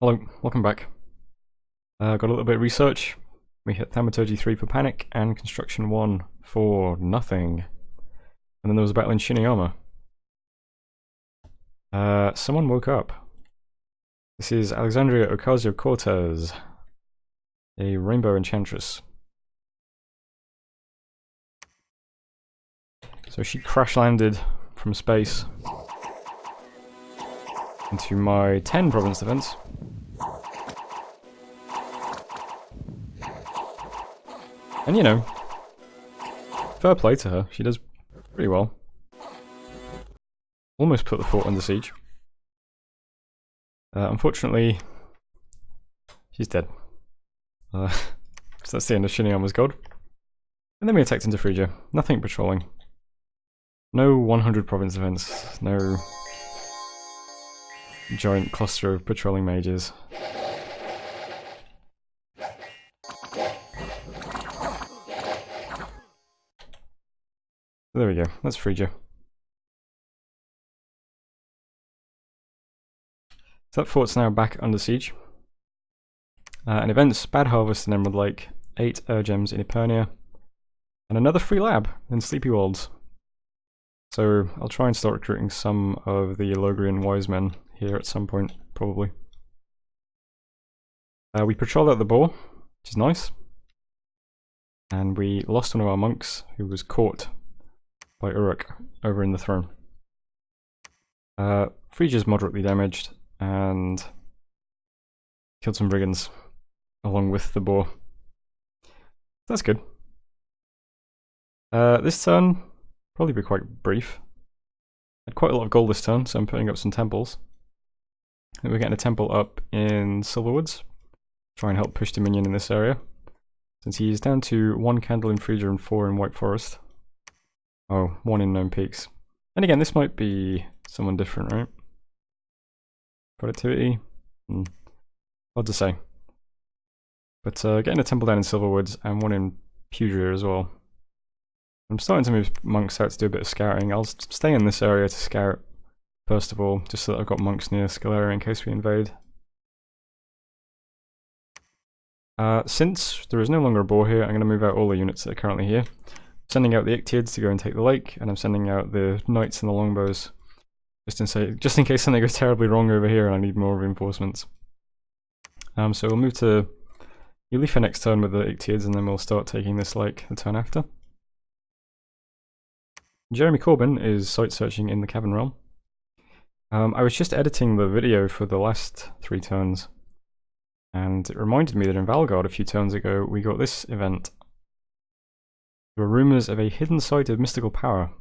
Hello, welcome back. Got a little bit of research. We hit Thaumaturgy 3 for Panic and Construction 1 for nothing. And then there was a battle in Shiniyama. Someone woke up. This is Alexandria Ocasio-Cortez, a rainbow enchantress. So she crash landed from space into my 10 province defense. And you know, fair play to her, she does pretty well. Almost put the fort under siege. Unfortunately, she's dead. So that's the end of Shiniyama's god. And then we attacked into Phrygia. Nothing patrolling. No 100 province events. No giant cluster of patrolling mages. There we go, that's Phrygia. So that fort's now back under siege. And events, Bad Harvest in Emerald Lake, 8 gems in Epernia, and another free lab in Sleepy Worlds. So I'll try and start recruiting some of the Logrian wise men here at some point, probably. We patrolled out the boar, which is nice. And we lost one of our monks, who was caught by Uruk over in the throne. Phrygia's moderately damaged, and killed some brigands along with the boar. That's good. This turn probably be quite brief. I had quite a lot of gold this turn, so I'm putting up some temples. I think we're getting a temple up in Silverwoods. Try and help push Dominion in this area. Since he's down to 1 candle in Phrygia and 4 in White Forest. Oh, 1 in Gnome Peaks. And again, this might be someone different, right? Productivity? Hard to say. But getting a temple down in Silverwoods and 1 in Pudria as well. I'm starting to move monks out to do a bit of scouting. I'll stay in this area to scout, first of all, just so that I've got monks near Scalaria in case we invade. Since there is no longer a boar here, I'm going to move out all the units that are currently here. Sending out the Ictiids to go and take the lake, and I'm sending out the knights and the longbows, just in case something goes terribly wrong over here and I need more reinforcements. So we'll move to Ulifa next turn with the Ictiids, and then we'll start taking this lake the turn after. Jeremy Corbyn is site searching in the Cavern Realm. I was just editing the video for the last 3 turns, and it reminded me that in Valgard a few turns ago we got this event. There were rumours of a hidden site of mystical power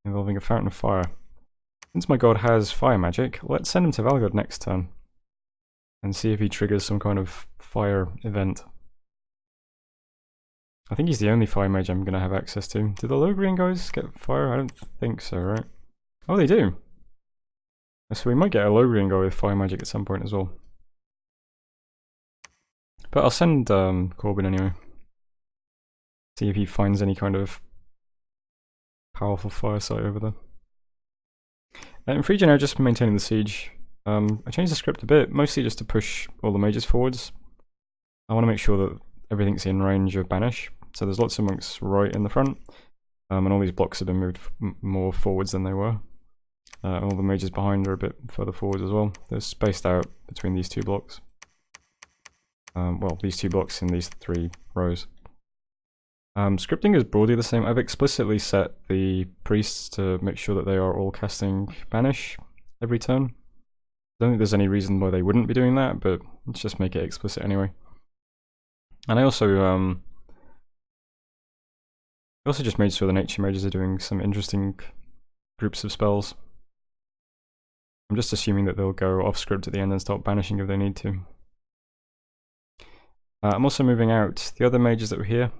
involving a fountain of fire. Since my god has fire magic, let's send him to Valgard next turn and see if he triggers some kind of fire event. I think he's the only fire mage I'm going to have access to. Do the Logrian guys get fire? I don't think so, right? Oh, they do! So we might get a Logrian guy with fire magic at some point as well. But I'll send Corbyn anyway. See if he finds any kind of powerful fire site over there. In Phrygia now, just maintaining the siege. I changed the script a bit, mostly just to push all the mages forwards. I want to make sure that everything's in range of banish. So there's lots of monks right in the front, and all these blocks have been moved more forwards than they were. And all the mages behind are a bit further forwards as well. They're spaced out between these 2 blocks. Well, these 2 blocks in these 3 rows. Scripting is broadly the same. I've explicitly set the priests to make sure that they are all casting Banish every turn. I don't think there's any reason why they wouldn't be doing that, but let's just make it explicit anyway. And I also just made sure the nature mages are doing some interesting groups of spells. I'm just assuming that they'll go off script at the end and start banishing if they need to. I'm also moving out the other mages that were here.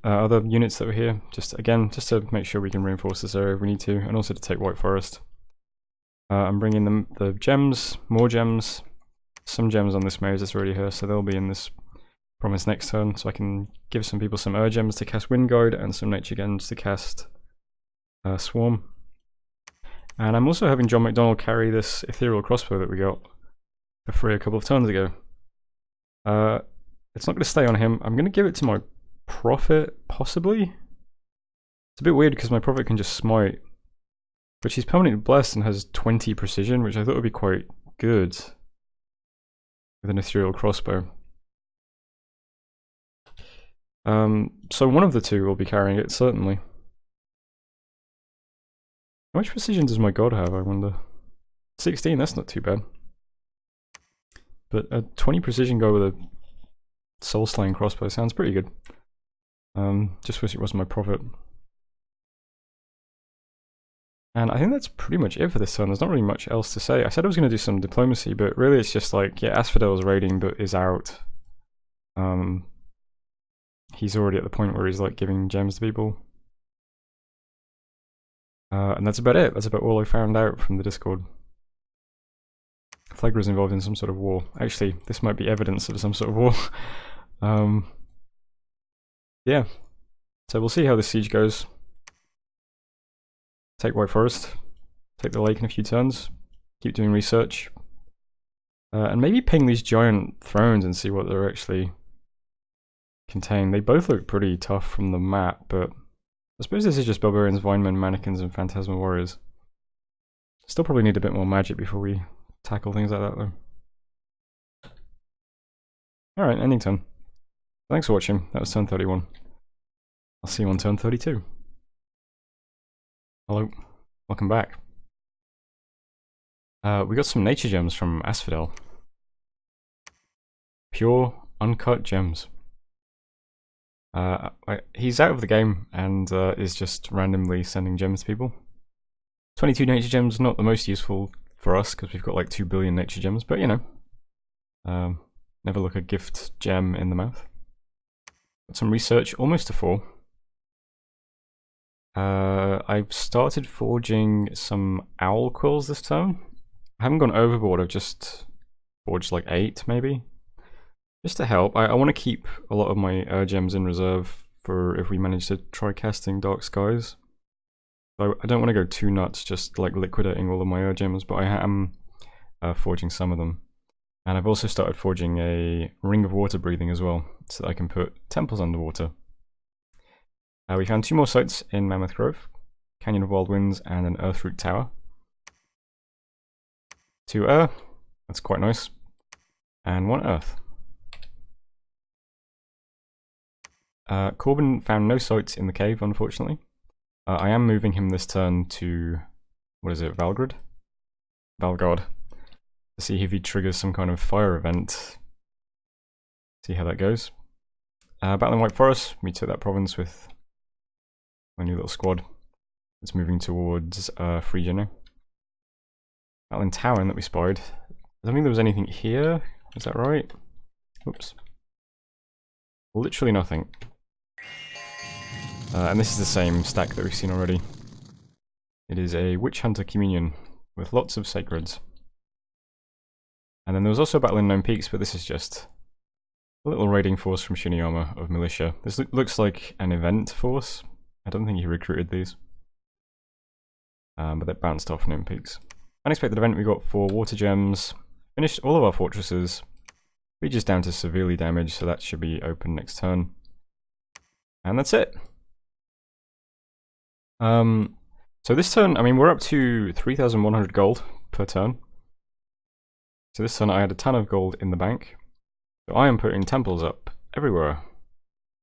Other units that were here, just to make sure we can reinforce this area if we need to, and also to take White Forest. I'm bringing them the gems, more gems, some gems on this mage that's already here, so they'll be in this promise next turn, so I can give some people some gems to cast Wind Guide and some nature gems to cast Swarm. And I'm also having John McDonald carry this ethereal crossbow that we got. for free a couple of turns ago. It's not going to stay on him. I'm going to give it to my prophet, possibly. It's a bit weird because my prophet can just smite, but she's permanently blessed and has 20 precision, which I thought would be quite good with an ethereal crossbow. So one of the two will be carrying it, certainly. How much precision does my god have, I wonder? 16, that's not too bad. But a 20 precision guy with a soul-slaying crossbow sounds pretty good. Just wish it wasn't my prophet. And I think that's pretty much it for this turn. There's not really much else to say. I said I was going to do some diplomacy, but really it's just like, yeah, Asphodel's raiding but is out. He's already at the point where he's like giving gems to people. And that's about it. That's about all I found out from the Discord. Phlegra's involved in some sort of war. Actually, this might be evidence of some sort of war. Yeah. So we'll see how this siege goes. Take White Forest. Take the lake in a few turns. Keep doing research. And maybe ping these giant thrones and see what they're actually contain. They both look pretty tough from the map, but I suppose this is just barbarians, vinemen, mannequins, and phantasmal warriors. Still probably need a bit more magic before we tackle things like that though. Alright, ending turn. Thanks for watching. That was turn 31. I'll see you on turn 32. Hello. Welcome back. We got some nature gems from Asphodel. Pure, uncut gems. He's out of the game and is just randomly sending gems to people. 22 nature gems, not the most useful for us because we've got like 2 billion nature gems, but you know, never look a gift gem in the mouth. Got some research, almost to 4. I've started forging some owl quills this turn. I haven't gone overboard, I've just forged like 8 maybe. Just to help. I want to keep a lot of my gems in reserve for if we manage to try casting Dark Skies. So I don't want to go too nuts just like liquidating all of my gems, but I am forging some of them. And I've also started forging a Ring of Water Breathing as well, so that I can put temples underwater. We found 2 more sites in Mammoth Grove, Canyon of Wild Winds and an Earthroot Tower. 2 that's quite nice, and 1 Earth. Corbin found no sites in the cave, unfortunately. I am moving him this turn to, what is it, Valgard, to see if he triggers some kind of fire event. See how that goes. Battling White Forest, we took that province with my new little squad. It's moving towards Phrygia now. Battling Town that we spied. I don't think there was anything here, is that right? Oops. Literally nothing. And this is the same stack that we've seen already. It is a Witch Hunter Communion with lots of sacreds. And then there was also a battle in Gnome Peaks, but this is just a little raiding force from Shiniyama of militia. This looks like an event force. I don't think he recruited these. But they bounced off Gnome Peaks. Unexpected event, we got 4 water gems. Finished all of our fortresses. We're just down to severely damaged, so that should be open next turn. And that's it. So this turn, I mean, we're up to 3,100 gold per turn. So this turn I had a ton of gold in the bank. So I am putting temples up everywhere.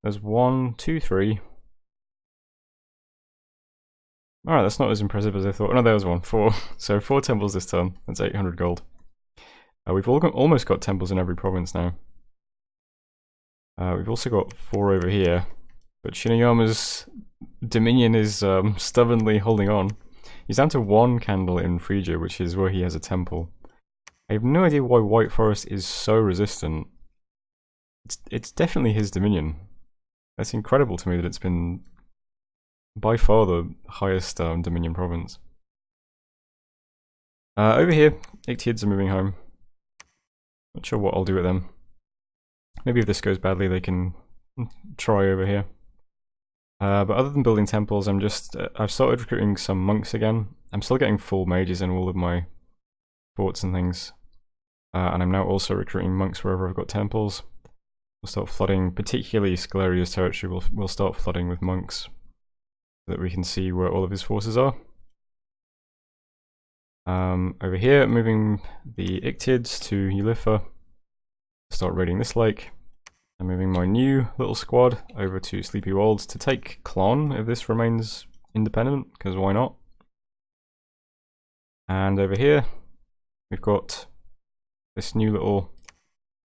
There's 1, 2, 3. Alright, that's not as impressive as I thought. No, there was 1, 4. So 4 temples this turn. That's 800 gold. We've almost got temples in every province now. We've also got 4 over here. But Shiniyama's dominion is stubbornly holding on. He's down to 1 candle in Phrygia, which is where he has a temple. I have no idea why White Forest is so resistant. It's definitely his dominion. That's incredible to me that it's been by far the highest dominion province. Over here, Ictiids are moving home. Not sure what I'll do with them. Maybe if this goes badly they can try over here. But other than building temples, I've started recruiting some monks again. I'm still getting full mages in all of my forts and things. And I'm now also recruiting monks wherever I've got temples. We'll start flooding, particularly Scaleria's territory, we'll start flooding with monks so that we can see where all of his forces are. Over here, moving the Ictids to Eulipha. Start raiding this lake. I'm moving my new little squad over to Sleepy Wolds to take Klon if this remains independent, because why not? And over here, we've got this new little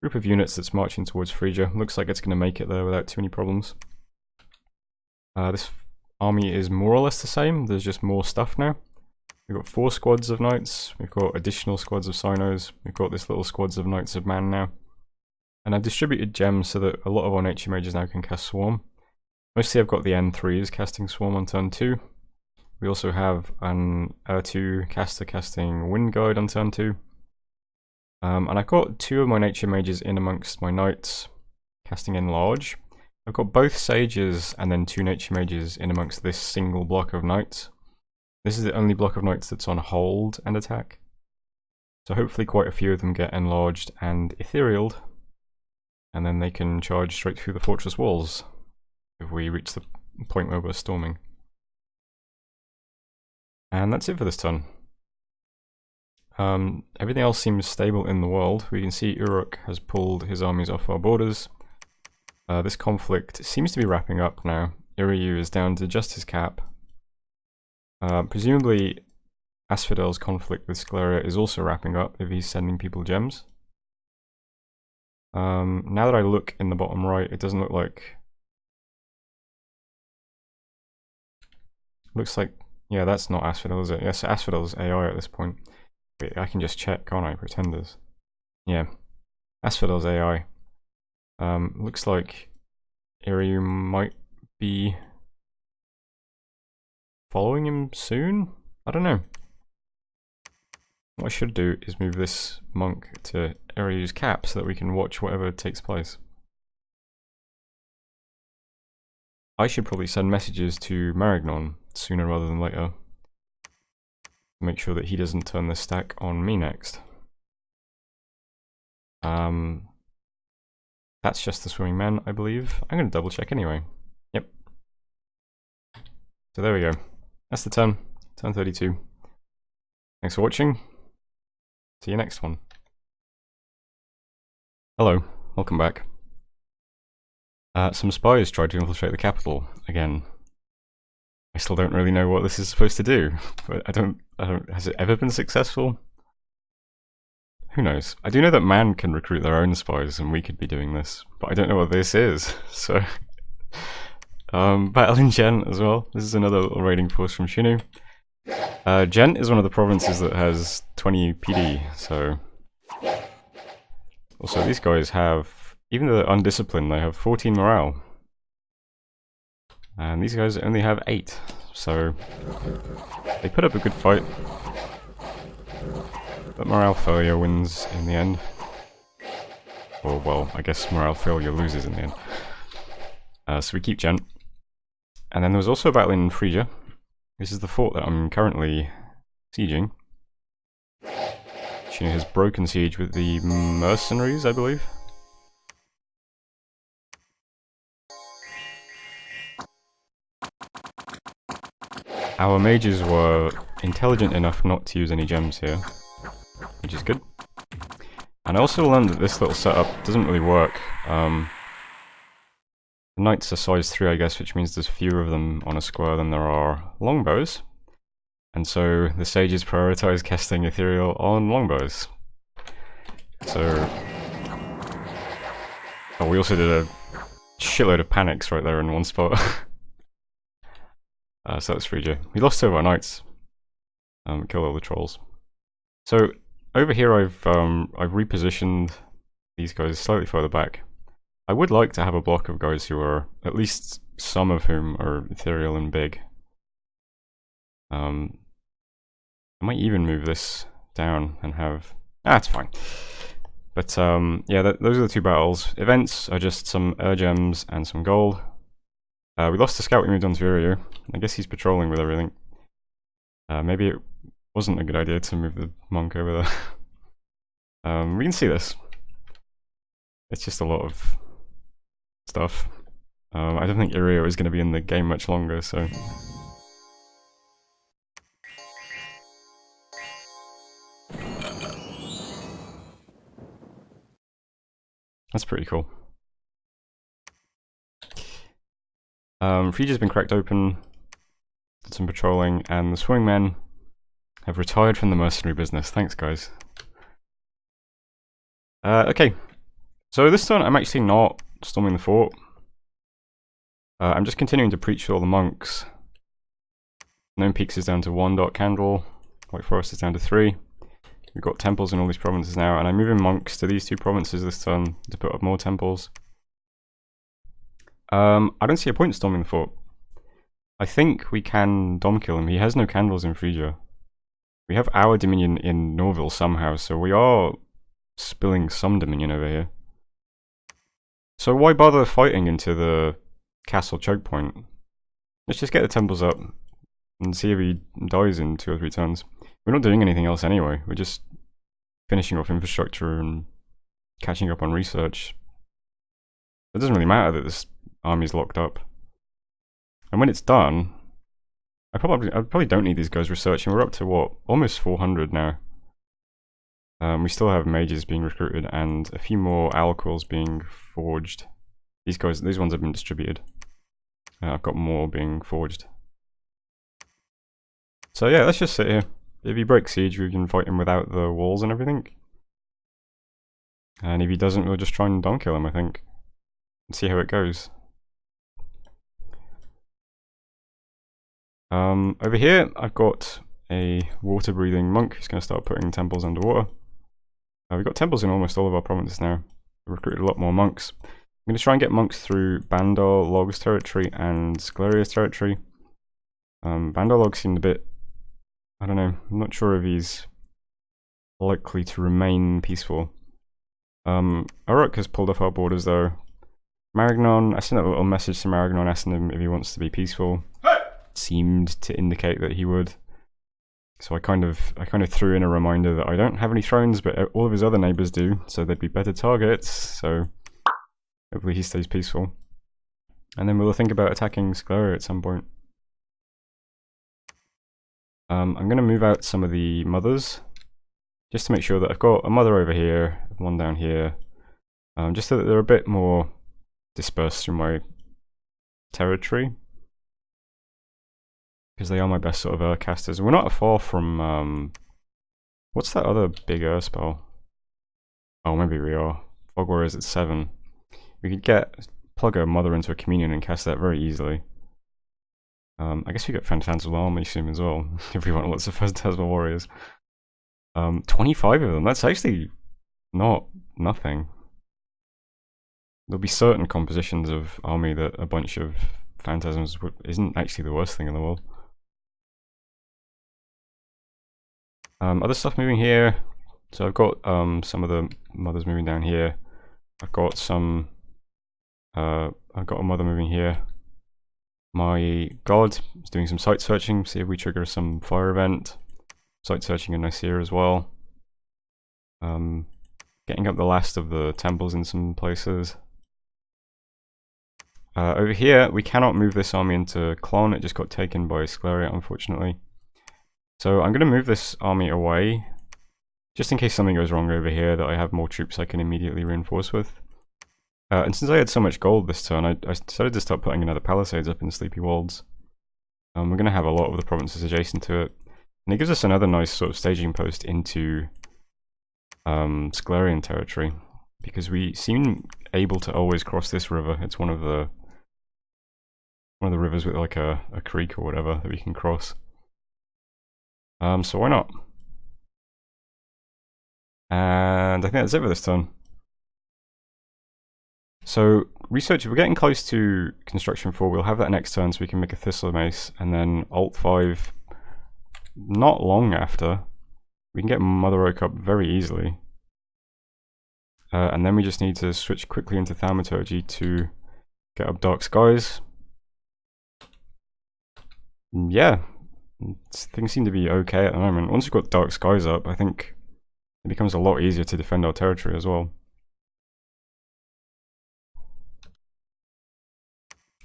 group of units that's marching towards Phrygia. Looks like it's going to make it there without too many problems. This army is more or less the same, there's just more stuff now. We've got 4 squads of knights, we've got additional squads of Sinos, we've got this little squads of knights of man now. And I've distributed gems so that a lot of our nature mages now can cast Swarm. Mostly I've got the N3s casting Swarm on turn 2. We also have an R2 caster casting Wind Guide on turn 2. And I've got 2 of my nature mages in amongst my knights casting Enlarge. I've got both sages and then 2 nature mages in amongst this single block of knights. This is the only block of knights that's on hold and attack. So hopefully quite a few of them get enlarged and etherealed. And then they can charge straight through the fortress walls if we reach the point where we're storming. And that's it for this turn. Everything else seems stable in the world. We can see Uruk has pulled his armies off our borders. This conflict seems to be wrapping up now. Iryu is down to just his cap. Presumably Asphodel's conflict with Scleria is also wrapping up if he's sending people gems. Now that I look in the bottom right, it doesn't look like... Looks like... Yeah, that's not Asphodel, is it? Yes, Asphodel's AI at this point. Wait, I can just check, can't I? Pretenders. Yeah. Asphodel's AI. Looks like Iryu might be following him soon? I don't know. What I should do is move this monk to Iryu's cap so that we can watch whatever takes place. I should probably send messages to Marignon sooner rather than later. Make sure that he doesn't turn this stack on me next. That's just the swimming men, I believe. I'm going to double check anyway. Yep. So there we go. That's the turn. Turn 32. Thanks for watching. See you next one. Hello, welcome back. Some spies tried to infiltrate the capital again. I still don't really know what this is supposed to do, but I don't, has it ever been successful? Who knows? I do know that man can recruit their own spies and we could be doing this, but I don't know what this is, so... Battle in Gent as well. This is another little raiding force from Shinu. Gent is one of the provinces that has 20 PD, so... Also, these guys have, even though they're undisciplined, they have 14 morale. And these guys only have 8, so they put up a good fight. But morale failure wins in the end. Or, well, I guess morale failure loses in the end. So we keep Gent. And then there was also a battle in Phrygia. This is the fort that I'm currently sieging. She has broken siege with the mercenaries, I believe. Our mages were intelligent enough not to use any gems here, which is good. And I also learned that this little setup doesn't really work. The knights are size 3, I guess, which means there's fewer of them on a square than there are longbows. And so the sages prioritize casting ethereal on longbows. So... Oh, we also did a shitload of panics right there in one spot. So that's Phrygia. We lost 2 of our knights. Killed all the trolls. So over here I've repositioned these guys slightly further back. I would like to have a block of guys who are, at least some of whom are ethereal and big. I might even move this down and have... it's fine. But yeah, those are the 2 battles. Events are just some gems and some gold. We lost the scout, we moved on to Iryu. I guess he's patrolling with everything. Maybe it wasn't a good idea to move the monk over there. We can see this. It's just a lot of stuff. I don't think Irio is going to be in the game much longer, so... That's pretty cool. Future's been cracked open, did some patrolling, and the swingmen have retired from the mercenary business. Thanks, guys. Okay, so this turn I'm actually not storming the fort. I'm just continuing to preach to all the monks. Gnome Peaks is down to 1 dot candle, White Forest is down to 3. We've got temples in all these provinces now, and I'm moving monks to these 2 provinces this turn to put up more temples. I don't see a point in storming the fort. I think we can dom kill him. He has no candles in Phrygia. We have our dominion in Norville somehow, so we are spilling some dominion over here. So why bother fighting into the castle choke point? Let's just get the temples up and see if he dies in 2 or 3 turns. We're not doing anything else anyway. We're just finishing off infrastructure and catching up on research. It doesn't really matter that this army's locked up. And when it's done, I probably don't need these guys researching. We're up to what? Almost 400 now. We still have mages being recruited and a few more alquils being forged. These ones have been distributed. I've got more being forged. So yeah, let's just sit here. If he breaks siege, we can fight him without the walls and everything. And if he doesn't, we'll just try and dom kill him, I think. And see how it goes. Over here, I've got a water-breathing monk who's going to start putting temples underwater. We've got temples in almost all of our provinces now. We've recruited a lot more monks. I'm going to try and get monks through Bandar Log's territory and Scleria's territory. Bandar Log seemed a bit... I don't know, I'm not sure if he's likely to remain peaceful. Uruk has pulled off our borders though. Marignon, I sent a little message to Marignon asking him if he wants to be peaceful. Seemed to indicate that he would. So I kind of threw in a reminder that I don't have any thrones, but all of his other neighbours do, so they'd be better targets, so hopefully he stays peaceful. And then we'll think about attacking Scleria at some point. I'm going to move out some of the mothers, just to make sure that I've got a mother over here, one down here, just so that they're a bit more dispersed through my territory. Because they are my best sort of casters. We're not far from, what's that other big spell? Oh, maybe we are. Fog Warriors at 7. We could plug a mother into a communion and cast that very easily. I guess we got Phantasmal Army soon as well, if we want lots of Phantasmal Warriors. 25 of them, that's actually not nothing. There'll be certain compositions of army that a bunch of phantasms isn't actually the worst thing in the world. Other stuff moving here. So I've got some of the mothers moving down here. I've got some. I've got a mother moving here. My god is doing some site searching. See if we trigger some fire event. Site searching in Nicaea as well. Getting up the last of the temples in some places. Over here, we cannot move this army into Clon. It just got taken by Scleria, unfortunately. So I'm going to move this army away, just in case something goes wrong over here, that I have more troops I can immediately reinforce with. And since I had so much gold this turn, I decided to start putting another palisades up in Sleepy Wolds. We're going to have a lot of the provinces adjacent to it. And it gives us another nice sort of staging post into Sclerian territory, because we seem able to always cross this river. It's one of the rivers with like a creek or whatever that we can cross. So why not? And I think that's it for this turn. So research, if we're getting close to construction 4, we'll have that next turn so we can make a Thistle Mace, and then Alt 5 not long after. We can get Mother Oak up very easily. And then we just need to switch quickly into Thaumaturgy to get up Dark Skies. Yeah, things seem to be okay at the moment. Once we've got Dark Skies up, I think it becomes a lot easier to defend our territory as well.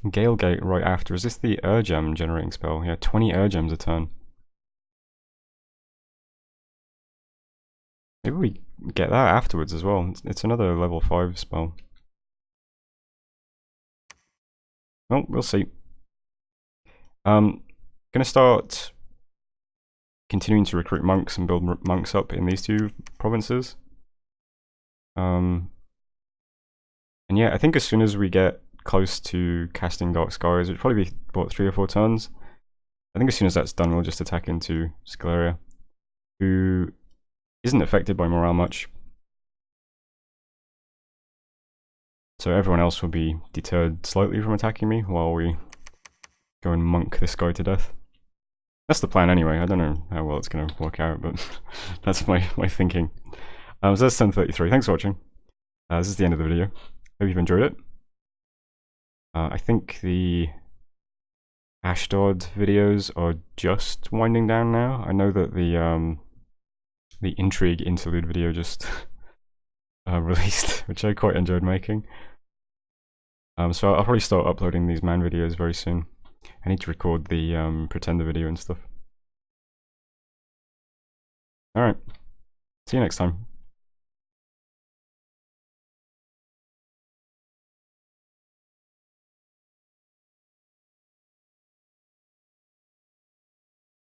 Galegate right after. Is this the Urgem generating spell? Yeah, 20 Urgems a turn. Maybe we get that afterwards as well. It's another level 5 spell. Well, we'll see. Gonna start continuing to recruit monks and build monks up in these two provinces. And yeah, I think as soon as we get close to casting Dark Skies, it'll probably be about 3 or 4 turns. I think as soon as that's done, we'll just attack into Scaleria, who isn't affected by morale much. So everyone else will be deterred slightly from attacking me while we go and monk this guy to death. That's the plan anyway. I don't know how well it's going to work out, but that's my thinking. So that's 10:33. Thanks for watching. This is the end of the video. Hope you've enjoyed it. I think the Ashdod videos are just winding down now. I know that the Intrigue interlude video just released, which I quite enjoyed making. So I'll probably start uploading these man videos very soon. I need to record the Pretender video and stuff. Alright, see you next time.